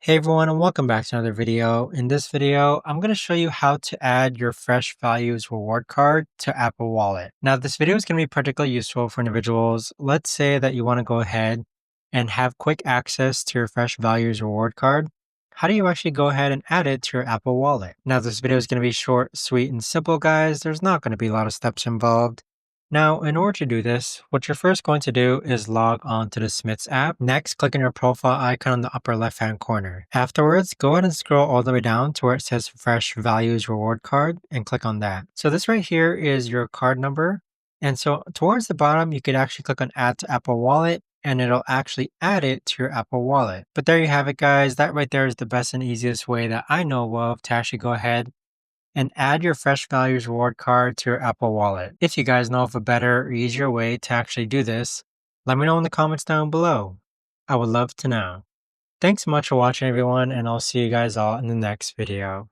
Hey everyone, and welcome back to another video. In this video, I'm going to show you how to add your Fresh Values reward card to Apple Wallet. Now, this video is going to be particularly useful for individuals. Let's say that you want to go ahead and have quick access to your Fresh Values reward card. How do you actually go ahead and add it to your Apple Wallet? Now, this video is going to be short, sweet, and simple, guys. There's not going to be a lot of steps involved. Now, in order to do this, what you're first going to do is log on to the Smiths app. Next, click on your profile icon in the upper left-hand corner. Afterwards, go ahead and scroll all the way down to where it says Fresh Values Reward Card and click on that. So this right here is your card number. And so towards the bottom, you could actually click on Add to Apple Wallet and it'll actually add it to your Apple Wallet. But there you have it, guys. That right there is the best and easiest way that I know of to actually go ahead and add your Fresh Values reward card to your Apple Wallet. If you guys know of a better or easier way to actually do this, let me know in the comments down below. I would love to know. Thanks so much for watching everyone, and I'll see you guys all in the next video.